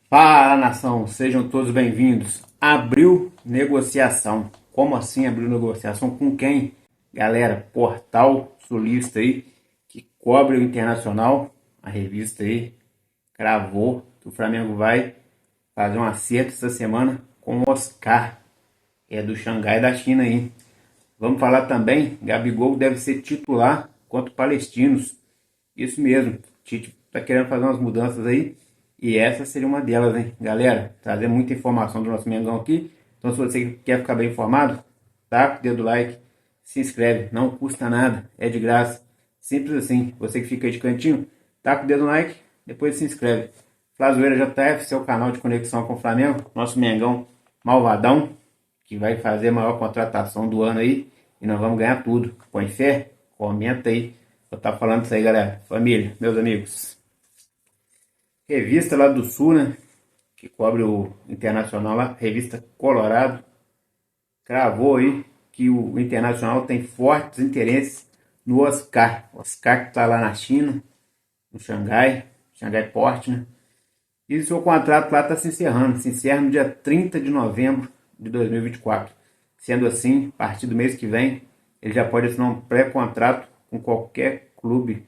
Fala, nação, sejam todos bem-vindos. Abriu negociação. Como assim abriu negociação? Com quem? Galera, Portal Sulista aí, que cobre o Internacional, a revista aí, cravou que o Flamengo vai fazer um acerto essa semana com o Oscar, que é do Xangai da China aí. Vamos falar também, Gabigol deve ser titular contra o Palestinos. Isso mesmo, o Tite tá querendo fazer umas mudanças aí e essa seria uma delas, hein? Galera, trazer muita informação do nosso Mengão aqui. Então, se você quer ficar bem informado, taca o dedo like, se inscreve, não custa nada, é de graça. Simples assim. Você que fica aí de cantinho, taca o dedo no like, depois se inscreve. Flazoeira JF, seu canal de conexão com o Flamengo, nosso Mengão malvadão, que vai fazer a maior contratação do ano aí e nós vamos ganhar tudo. Põe fé? Comenta aí. Vou estar falando isso aí, galera. Família, meus amigos. Revista lá do Sul, né? Que cobre o Internacional lá. Revista Colorado. Cravou aí que o Internacional tem fortes interesses no Oscar. Oscar que está lá na China, no Xangai. Xangai Port, né? E o seu contrato lá está se encerrando. Se encerra no dia 30 de novembro de 2024. Sendo assim, a partir do mês que vem, ele já pode assinar um pré-contrato com qualquer clube.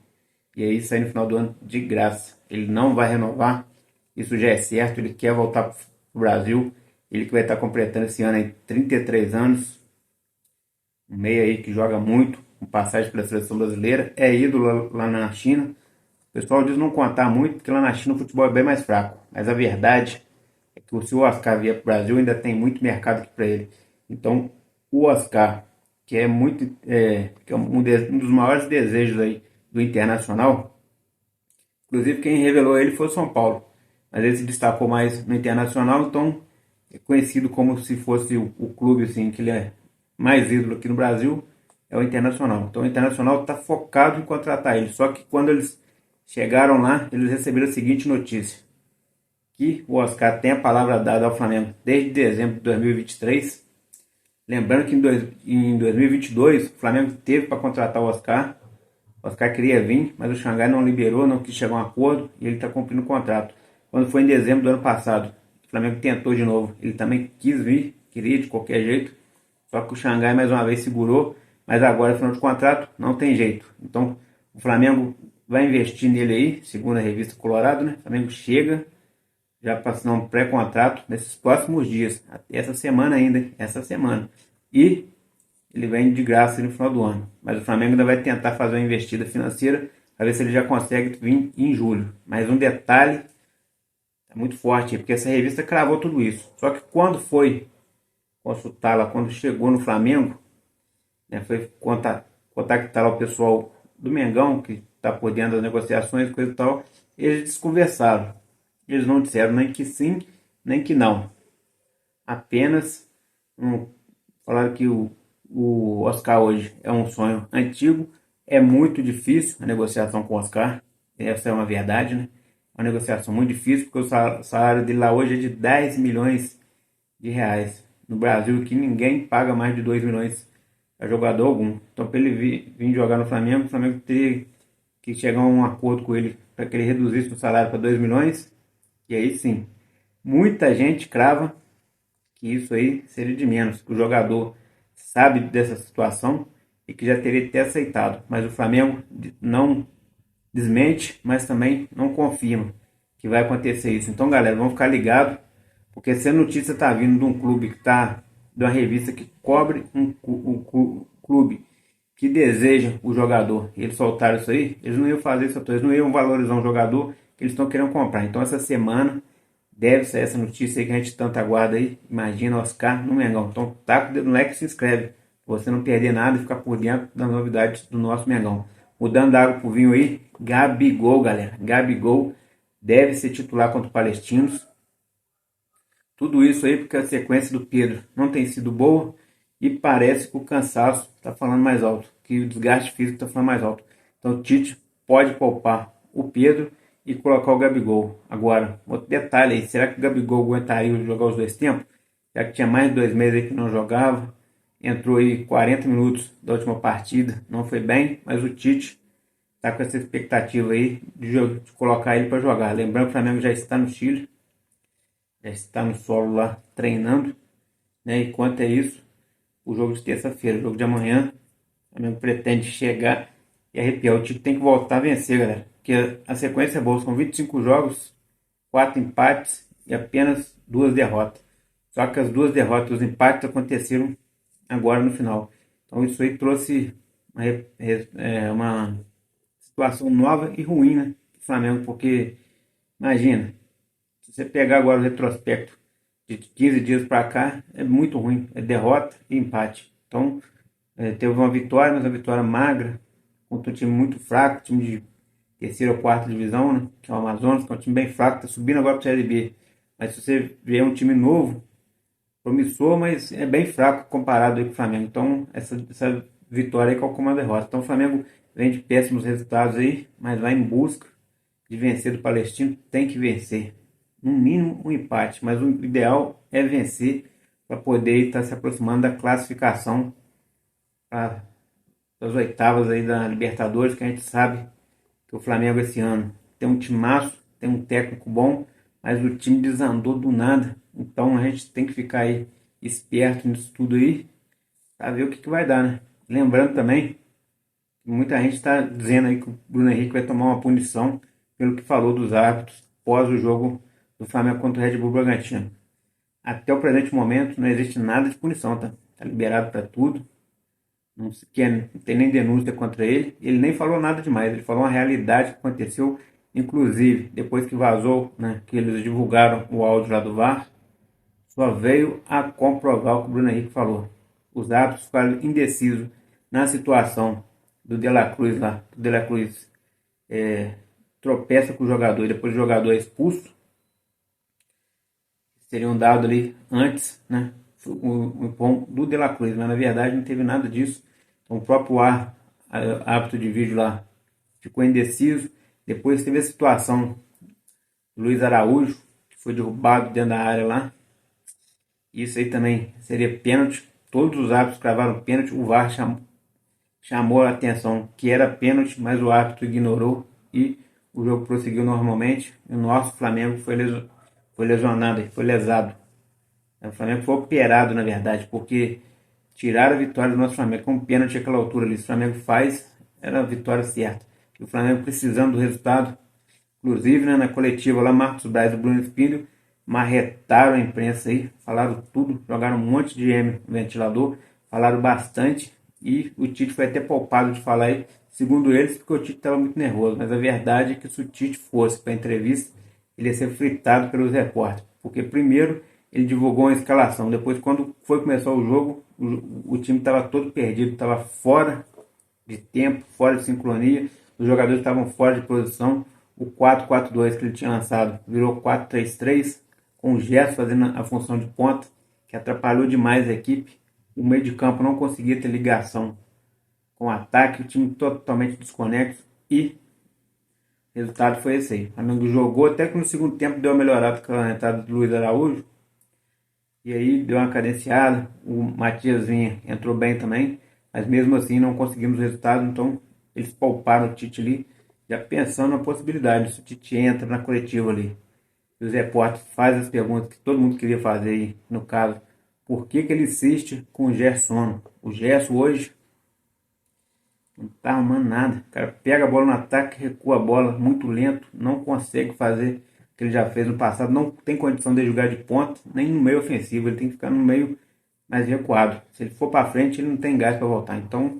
E aí sair no final do ano de graça. Ele não vai renovar, isso já é certo. Ele quer voltar para o Brasil. Ele que vai estar completando esse ano aí 33 anos. Um meio aí que joga muito, com passagem pela seleção brasileira. É ídolo lá na China. O pessoal diz não contar muito, porque lá na China o futebol é bem mais fraco. Mas a verdade é que se o Oscar vier para o Brasil, ainda tem muito mercado aqui para ele. Então, o Oscar, que é que é um dos maiores desejos aí do Internacional, inclusive quem revelou ele foi o São Paulo, mas ele se destacou mais no Internacional, então é conhecido como se fosse o clube assim, que ele é mais ídolo aqui no Brasil, é o Internacional. Então o Internacional está focado em contratar ele, só que quando eles chegaram lá, eles receberam a seguinte notícia: que o Oscar tem a palavra dada ao Flamengo desde dezembro de 2023. Lembrando que em 2022 o Flamengo teve para contratar o Oscar. O Oscar queria vir, mas o Xangai não liberou, não quis chegar a um acordo e ele está cumprindo o contrato. Quando foi em dezembro do ano passado, o Flamengo tentou de novo. Ele também quis vir, queria de qualquer jeito, só que o Xangai mais uma vez segurou. Mas agora, final de contrato, não tem jeito. Então, o Flamengo vai investir nele aí, segundo a revista Colorado, né? O Flamengo chega já para assinar um pré-contrato nesses próximos dias, até essa semana ainda, hein? Essa semana. E ele vem de graça no final do ano. Mas o Flamengo ainda vai tentar fazer uma investida financeira para ver se ele já consegue vir em julho. Mas um detalhe é muito forte, porque essa revista cravou tudo isso. Só que quando foi consultá-la, quando chegou no Flamengo, né, foi contactar o pessoal do Mengão, que está por dentro das negociações, coisa e tal, eles desconversaram. Eles não disseram nem que sim, nem que não. Apenas falaram que o Oscar hoje é um sonho antigo. É muito difícil a negociação com o Oscar. Essa é uma verdade, né? Uma negociação muito difícil, porque o salário dele lá hoje é de 10 milhões de reais. No Brasil, que ninguém paga mais de 2 milhões a jogador algum. Então, para ele vir jogar no Flamengo, o Flamengo teria que chegar a um acordo com ele para que ele reduzisse o salário para 2 milhões. E aí sim, muita gente crava que isso aí seria de menos, que o jogador sabe dessa situação e que já teria até aceitado. Mas o Flamengo não desmente, mas também não confirma que vai acontecer isso. Então, galera, vamos ficar ligados, porque se a notícia está vindo de um clube que está, de uma revista que cobre um clube que deseja o jogador, e eles soltaram isso aí, eles não iam fazer isso, eles não iam valorizar um jogador que eles estão querendo comprar. Então, essa semana deve ser essa notícia aí que a gente tanto aguarda aí. Imagina Oscar no Mengão. Então taca o dedo no like e se inscreve, pra você não perder nada e ficar por dentro das novidades do nosso Mengão. Mudando da água pro vinho aí, Gabigol, galera. Gabigol deve ser titular contra o Palestinos. Tudo isso aí porque a sequência do Pedro não tem sido boa e parece que o cansaço está falando mais alto, que o desgaste físico está falando mais alto. Então o Tite pode poupar o Pedro e colocar o Gabigol. Agora, outro detalhe aí, será que o Gabigol aguentaria jogar os dois tempos? Já que tinha mais de 2 meses aí que não jogava, entrou aí 40 minutos da última partida, não foi bem, mas o Tite está com essa expectativa aí de colocar ele para jogar. Lembrando que o Flamengo já está no Chile, já está no solo lá treinando, né? Enquanto é isso, o jogo de terça-feira, o jogo de amanhã, o Flamengo pretende chegar e arrepiar. O time tem que voltar a vencer, galera, porque a sequência é boa, são 25 jogos, 4 empates e apenas 2 derrotas. Só que as 2 derrotas, os empates aconteceram agora no final. Então isso aí trouxe uma situação nova e ruim, né, do Flamengo, porque imagina, se você pegar agora o retrospecto de 15 dias para cá, é muito ruim, é derrota e empate. Então teve uma vitória, mas uma vitória magra, contra um time muito fraco, time de terceira ou quarta divisão, né, que é o Amazonas, que é um time bem fraco, está subindo agora para a Série B. Mas se você vê um time novo, promissor, mas é bem fraco comparado aí com o Flamengo. Então, essa vitória aí calcula uma derrota. Então, o Flamengo vem de péssimos resultados aí, mas vai em busca de vencer do Palestino. Tem que vencer. No mínimo, um empate, mas o ideal é vencer para poder estar se aproximando da classificação para as oitavas aí da Libertadores, que a gente sabe que o Flamengo esse ano tem um timaço, tem um técnico bom, mas o time desandou do nada. Então a gente tem que ficar aí esperto nisso tudo aí, para ver o que vai dar, né? Lembrando também que muita gente está dizendo aí que o Bruno Henrique vai tomar uma punição pelo que falou dos árbitros pós o jogo do Flamengo contra o Red Bull Bragantino. Até o presente momento não existe nada de punição, tá? Tá liberado para tudo. Não, não tem nem denúncia contra ele. Ele nem falou nada demais. Ele falou uma realidade que aconteceu. Inclusive, depois que vazou, né, que eles divulgaram o áudio lá do VAR, só veio a comprovar o que o Bruno Henrique falou. Os árbitros ficaram indecisos na situação do De La Cruz lá. O De La Cruz tropeça com o jogador e depois o jogador é expulso. Seriam dado ali antes, né, o empurrão do De La Cruz, mas na verdade não teve nada disso. Então, o próprio árbitro de vídeo lá ficou indeciso. Depois teve a situação do Luiz Araújo, que foi derrubado dentro da área lá. Isso aí também seria pênalti. Todos os árbitros cravaram pênalti. O VAR chamou a atenção que era pênalti, mas o árbitro ignorou e o jogo prosseguiu normalmente. E o nosso Flamengo foi lesionado, foi lesado. O Flamengo foi operado, na verdade, porque tiraram a vitória do nosso Flamengo com um pênalti àquela altura ali. Se o Flamengo faz, era a vitória certa. E o Flamengo precisando do resultado. Inclusive, né, na coletiva lá, Marcos Braz e Bruno Espírito marretaram a imprensa aí, falaram tudo, jogaram um monte de M no ventilador, falaram bastante e o Tite foi até poupado de falar aí, segundo eles, porque o Tite estava muito nervoso. Mas a verdade é que se o Tite fosse para a entrevista, ele ia ser fritado pelos repórteres, porque primeiro ele divulgou uma escalação, depois quando foi começar o jogo, o time estava todo perdido, estava fora de tempo, fora de sincronia, os jogadores estavam fora de posição. O 4-4-2 que ele tinha lançado virou 4-3-3, com o Gerson fazendo a função de ponta, que atrapalhou demais a equipe. O meio de campo não conseguia ter ligação com o ataque, o time totalmente desconexo e o resultado foi esse aí. O Flamengo jogou até que no segundo tempo deu uma melhorada com a entrada do Luiz Araújo, e aí deu uma cadenciada. O Matias Vinha entrou bem também, mas mesmo assim não conseguimos o resultado. Então eles pouparam o Tite ali, já pensando na possibilidade. Se o Tite entra na coletiva ali e os repórteres fazem as perguntas que todo mundo queria fazer aí, no caso, por que ele insiste com o Gerson? O Gerson hoje não tá arrumando nada. O cara pega a bola no ataque, recua a bola muito lento, não consegue fazer o que ele já fez no passado, não tem condição de jogar de ponta, nem no meio ofensivo, ele tem que ficar no meio mais recuado. Se ele for para frente, ele não tem gás para voltar. Então,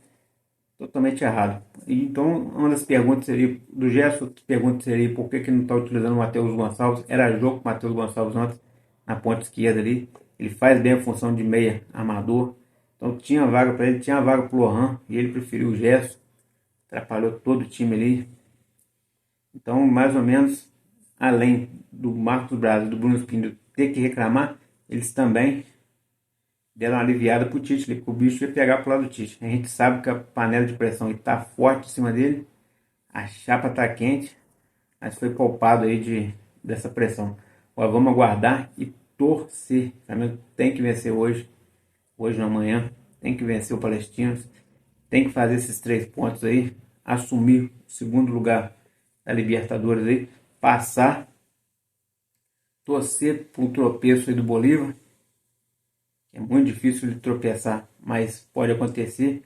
totalmente errado. E, então, uma das perguntas seria, do Gerson, outra pergunta seria por que não está utilizando o Matheus Gonçalves. Era jogo com o Matheus Gonçalves ontem, na ponta esquerda ali. Ele faz bem a função de meia armador. Então tinha vaga para ele, tinha vaga para o Lohan, e ele preferiu o Gerson. Atrapalhou todo o time ali. Então, mais ou menos, além do Marcos Braz e do Bruno Espírito ter que reclamar, eles também deram uma aliviada pro Tite, porque o bicho ia pegar pro lado do Tite. A gente sabe que a panela de pressão está forte em cima dele, a chapa está quente, mas foi poupado aí dessa pressão. Agora vamos aguardar e torcer. O Flamengo tem que vencer hoje não, amanhã, tem que vencer o Palestinos, tem que fazer esses 3 pontos aí, assumir o segundo lugar da Libertadores aí, passar, torcer para um tropeço aí do Bolívar. É muito difícil de tropeçar, mas pode acontecer.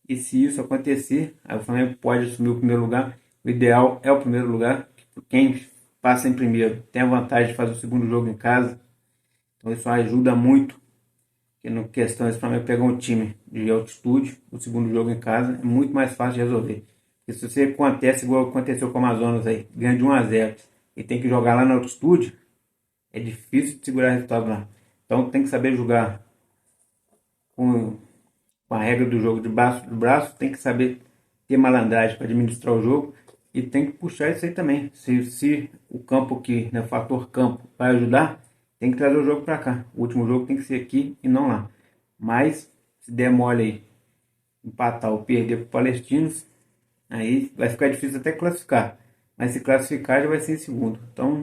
E se isso acontecer, aí o Flamengo pode assumir o primeiro lugar. O ideal é o primeiro lugar. Quem passa em primeiro tem a vantagem de fazer o segundo jogo em casa. Então isso ajuda muito. Porque no questão do Flamengo pegar um time de altitude, o segundo jogo em casa, é muito mais fácil de resolver. Porque se você acontece igual aconteceu com o Amazonas aí, ganha de 1-0 e tem que jogar lá na altitude, é difícil de segurar o resultado lá. Então tem que saber jogar com a regra do jogo debaixo do braço, tem que saber ter malandragem para administrar o jogo e tem que puxar isso aí também. Se o campo aqui, né, o fator campo, vai ajudar, tem que trazer o jogo para cá. O último jogo tem que ser aqui e não lá. Mas se der mole aí, empatar ou perder para os palestinos, aí vai ficar difícil até classificar. Mas se classificar já vai ser em segundo. Então,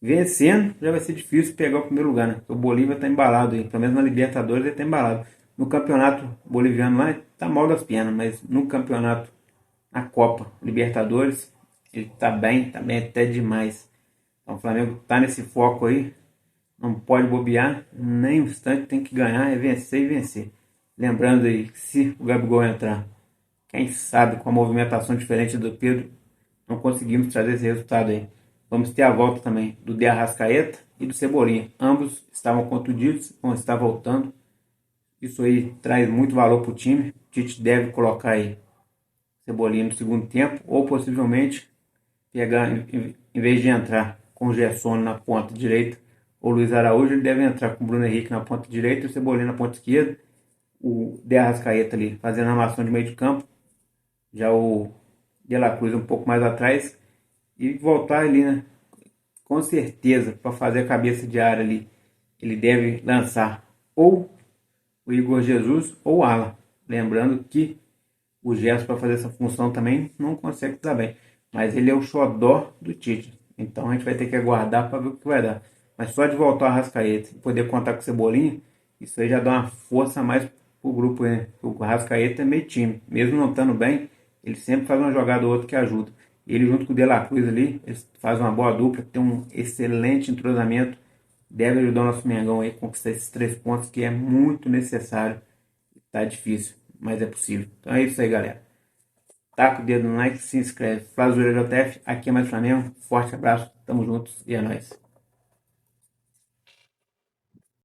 vencendo já vai ser difícil pegar o primeiro lugar, né? Porque o Bolívia está embalado aí. Pelo menos na Libertadores ele está embalado. No campeonato boliviano lá tá mal das pernas, mas no campeonato, na Copa Libertadores, ele tá bem até demais. Então o Flamengo tá nesse foco aí, não pode bobear, nem um instante, tem que ganhar, é vencer e vencer. Lembrando aí que se o Gabigol entrar, quem sabe com a movimentação diferente do Pedro, não conseguimos trazer esse resultado aí. Vamos ter a volta também do De Arrascaeta e do Cebolinha. Ambos estavam contundidos, vão estar voltando. Isso aí traz muito valor para o time. O Tite deve colocar aí Cebolinha no segundo tempo, ou possivelmente pegar, em vez de entrar com o Gerson na ponta direita ou Luiz Araújo, ele deve entrar com o Bruno Henrique na ponta direita e o Cebolinha na ponta esquerda. O De Arrascaeta ali fazendo a armação de meio de campo, já o De La Cruz um pouco mais atrás e voltar ali, né? Com certeza, para fazer a cabeça de área ali, ele deve lançar ou o Igor Jesus ou o Alan. Lembrando que o Gerson, para fazer essa função também, não consegue dar bem. Mas ele é o xodó do Tite. Então a gente vai ter que aguardar para ver o que vai dar. Mas só de voltar a Arrascaeta e poder contar com o Cebolinha, isso aí já dá uma força a mais pro grupo, né? O Arrascaeta é meio time. Mesmo não estando bem, ele sempre faz uma jogada ou outra que ajuda. Ele junto com o De La Cruz ali, eles fazem uma boa dupla, tem um excelente entrosamento. Deve ajudar o nosso Mengão aí a conquistar esses 3 pontos que é muito necessário. Tá difícil, mas é possível. Então é isso aí, galera. Taca o dedo no like, se inscreve. Flávio JF, aqui é mais Flamengo. Forte abraço, tamo juntos e é nóis.